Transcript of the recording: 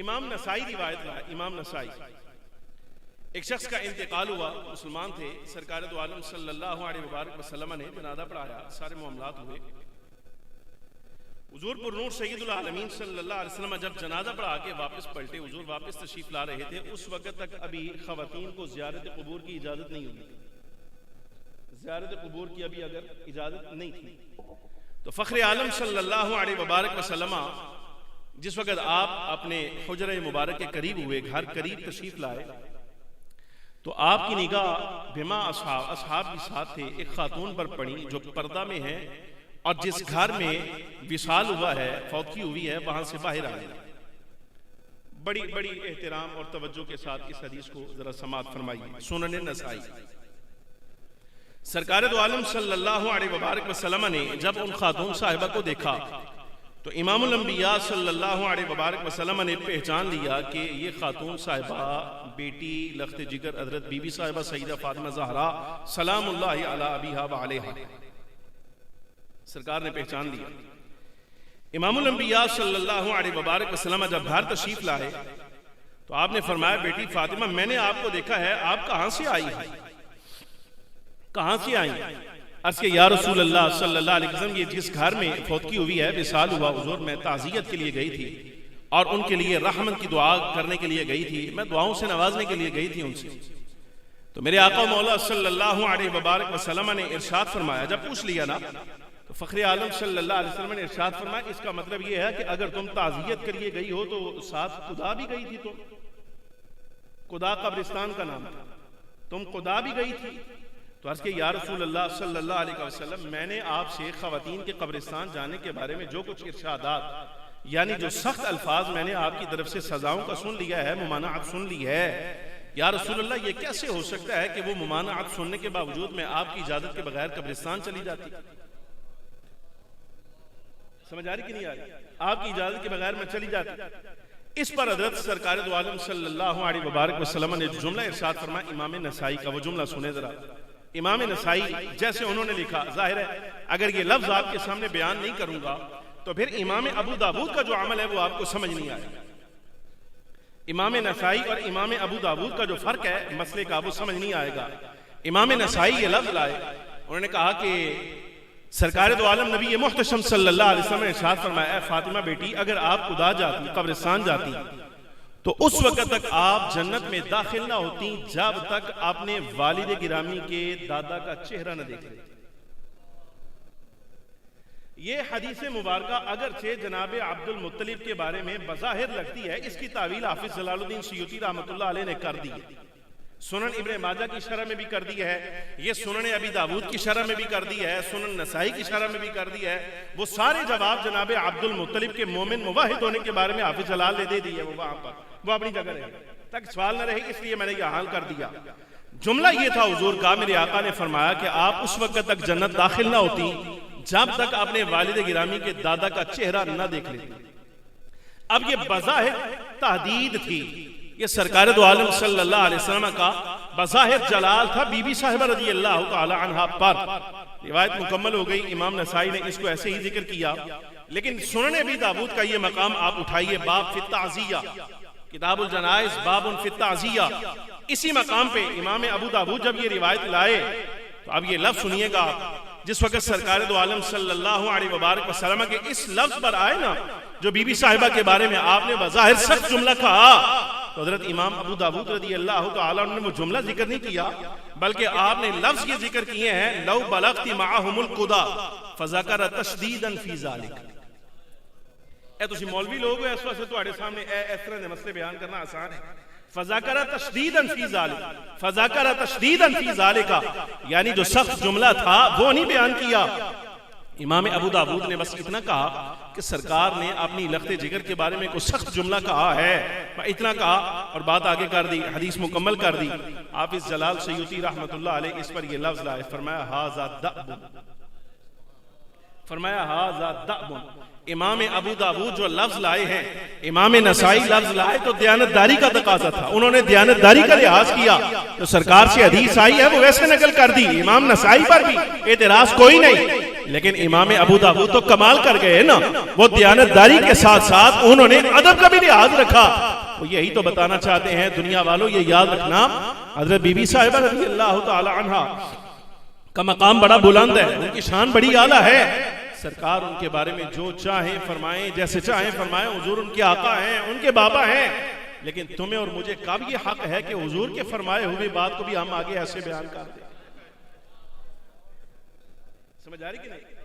امام نسائی روایت رہا، امام نسائی، ایک شخص کا انتقال ہوا، مسلمان تھے، سرکار دو عالم صلی اللہ علیہ وبارک وسلم نے جنازہ پڑھایا، سارے معاملات ہوئے، حضور پر نور سید العالمین صلی اللہ علیہ وسلم جب جنازہ پڑھا کے واپس پلٹے، حضور واپس تشریف لا رہے تھے، اس وقت تک ابھی خواتین کو زیارت قبور کی اجازت نہیں ہوئی، زیارت قبور کی ابھی اگر اجازت نہیں تھی، تو فخر عالم صلی اللہ علیہ وبارک وسلم جس وقت آپ اپنے حجرہ مبارک کے قریب ہوئے، گھر قریب تشریف لائے، تو آپ کی نگاہ بما اصحاب کے ساتھ تھے، ایک خاتون پر پڑی جو پردہ میں ہے اور جس گھر میں وصال ہوا ہے، فوتگی ہوئی ہے، وہاں سے باہر آئے۔ بڑی بڑی احترام اور توجہ کے ساتھ اس حدیث کو ذرا سماعت فرمائیے۔ سنن نسائی، سرکار دو عالم صلی اللہ علیہ وبارک وسلم نے جب ان خاتون صاحبہ کو دیکھا تو امام الانبیاء صلی اللہ علیہ وبارک وسلم نے پہچان لیا کہ یہ خاتون صاحبہ بیٹی لخت جگر حضرت بی بی صاحبہ سیدہ فاطمہ زہرا سلام اللہ علی ابیہا و علیہا، سرکار نے پہچان لیا۔ امام الانبیاء صلی اللہ علیہ وبارک وسلم جب گھر تشریف لائے تو آپ نے فرمایا، بیٹی فاطمہ میں نے آپ کو دیکھا ہے، آپ کہاں سے آئی ہیں؟ کہاں سے آئی؟ عرض کہ یا رسول اللہ صلی اللہ علیہ وسلم، یہ جس گھر میں فوتگی ہوئی ہے، وصال ہوا، حضور میں تعزیت کے لیے گئی تھی اور ان کے لیے رحمت کی دعا کرنے کے لیے گئی تھی، میں دعاؤں سے نوازنے کے لیے گئی تھی ان سے، تو میرے آقا مولا صلی اللہ علیہ وبارک وسلم نے ارشاد فرمایا، جب پوچھ لیا نا تو فخر عالم صلی اللہ علیہ وسلم نے ارشاد فرمایا، اس کا مطلب یہ ہے کہ اگر تم تعزیت کے لیے گئی ہو تو ساتھ قدا بھی گئی تھی، تم قدا قبرستان کا نام تھا، تم قدا بھی گئی تھی؟ تو عرض کہ یا رسول اللہ صلی اللہ علیہ وسلم، میں نے آپ سے خواتین کے قبرستان جانے کے بارے میں جو کچھ ارشادات، یعنی جو سخت الفاظ میں نے آپ کی طرف سے سزاؤں کا سن لیا ہے، ممانعت سن لی ہے، یا رسول اللہ یہ کیسے ہو سکتا ہے کہ وہ ممانعت سننے کے باوجود میں آپ کی اجازت کے بغیر قبرستان چلی جاتی؟ سمجھ آ رہی کہ نہیں آ رہی؟ آپ کی اجازت کے بغیر میں چلی جاتی۔ اس پر حضرت سرکار دو عالم صلی اللہ علیہ وبارک وسلم نے جملہ ارشاد فرمایا، امام نسائی کا وہ جملہ سنے ذرا۔ امام نسائی جیسے انہوں نے لکھا، ظاہر ہے اگر یہ لفظ آپ کے سامنے بیان نہیں کروں گا تو پھر امام ابو داود کا جو عمل ہے وہ آپ کو سمجھ نہیں آئے گا۔ امام نسائی اور امام ابو داود کا جو فرق ہے مسئلے کا، وہ سمجھ نہیں آئے گا۔ امام نسائی یہ لفظ لائے، انہوں نے کہا کہ سرکار دو عالم نبی محتشم صلی اللہ علیہ وسلم نے ارشاد فرمایا، اے فاطمہ بیٹی، اگر آپ قدا جاتی، قبرستان جاتی، تو اس وقت تک آپ جنت میں داخل نہ ہوتی جب تک اپنے والد گرامی کے دادا کا چہرہ نہ دیکھ لیتی۔ یہ حدیث مبارکہ اگرچہ جناب عبد المطلب کے بارے میں بظاہر لگتی ہے، اس کی تعویل حافظ جلال الدین سیوطی رحمۃ اللہ علیہ نے کر دی ہے، سنن ابن ماجہ کی شرح میں بھی کر دی ہے، یہ سنن ابی داود کی شرح میں بھی کر دی ہے، سنن نسائی کی شرح میں بھی کر دی ہے۔ وہ سارے جواب جناب عبد المطلب کے مومن موحد ہونے کے بارے میں حافظ جلال نے دے دی ہے، وہ وہاں پر وہ اپنی جگہ رہے تک سوال نہ رہے، اس لیے میں نے یہ حال کر دیا۔ جملہ یہ تھا حضور کا، میرے آقا نے فرمایا کہ آپ اس وقت تک جنت داخل نہ ہوتی جب تک اپنے والد گرامی کے دادا کا چہرہ نہ دیکھ لیتی۔ اب یہ بظاہر تحدید تھی، یہ سرکار دو عالم صلی اللہ علیہ وسلم کا بظاہر جلال تھا بی بی صاحبہ رضی اللہ تعالی عنہا پر۔ روایت مکمل ہو گئی، امام نسائی نے اس کو ایسے ہی ذکر کیا، لیکن سنن ابی داود کا یہ مقام آپ اٹھائیے، باب فی التعزیہ، کتاب الجنائز باب فی التعزیہ، اسی مقام پہ امام ابو داود جب یہ روایت لائے تو اب یہ لفظ سنیے گا، جس وقت سرکار دو عالم صلی اللہ علیہ وبارک وسلم کے اس لفظ پر آئے نا، جو بی بی صاحبہ کے بارے میں آپ نے بظاہر سخت جملہ کہا، تو حضرت امام ابو داود رضی اللہ تعالیٰ عنہ نے وہ جملہ ذکر نہیں کیا، بلکہ آپ نے لفظ یہ ذکر کیے ہیں، لو بلغت معہم القدا فذکر تشدیدا فی ذالک۔ اے تسی مولوی لوگ ہو، اس واسطے تواڈے سامنے اس طرح دے مسئلے بیان کرنا آسان ہے۔ فذکر تشدیدا فی ذالک، فذکر تشدیدا فی ذالک، یعنی جو سخت جملہ تھا وہ نہیں بیان کیا۔ امام ابو داود نے بس اتنا کہا کہ سرکار نے اپنی لخت جگر کے بارے میں کوئی سخت جملہ کہا ہے، اتنا کہا اور بات آگے کر دی، حدیث مکمل کر دی۔ حافظ جلال سیوطی رحمۃ اللہ علیہ اس پر یہ لفظ لائے، فرمایا ھذا دأب، فرمایا ھذا دأب۔ امام ابو داود جو لفظ لائے ہیں، امام نسائی لفظ لائے تو دیانتداری کا تقاضا تھا، انہوں نے دیانتداری کا لحاظ کیا، تو سرکار سے حدیث آئی ہے وہ ویسے نقل کر دی۔ امام نسائی پر بھی اعتراض کوئی نہیں، لیکن امام ابو داود تو کمال کر گئے نا، وہ دیانتداری کے ساتھ ساتھ انہوں نے ادب کا بھی لحاظ رکھا وہ یہی تو بتانا چاہتے ہیں دنیا والوں یہ یاد رکھنا حضرت بی بی صاحبہ رضی اللہ تعالی عنہ کا مقام بڑا بلند ہے، ان کی شان بڑی اعلیٰ ہے، سرکار ان کے بارے میں جو چاہیں فرمائیں، جیسے چاہیں فرمائیں، حضور ان کے آقا ہیں، ان کے بابا ہیں، لیکن تمہیں اور مجھے کب یہ حق ہے کہ حضور کے فرمائے ہوئے بات کو بھی ہم آگے ایسے بیان کر دیں؟ سمجھ آ رہی کہ نہیں؟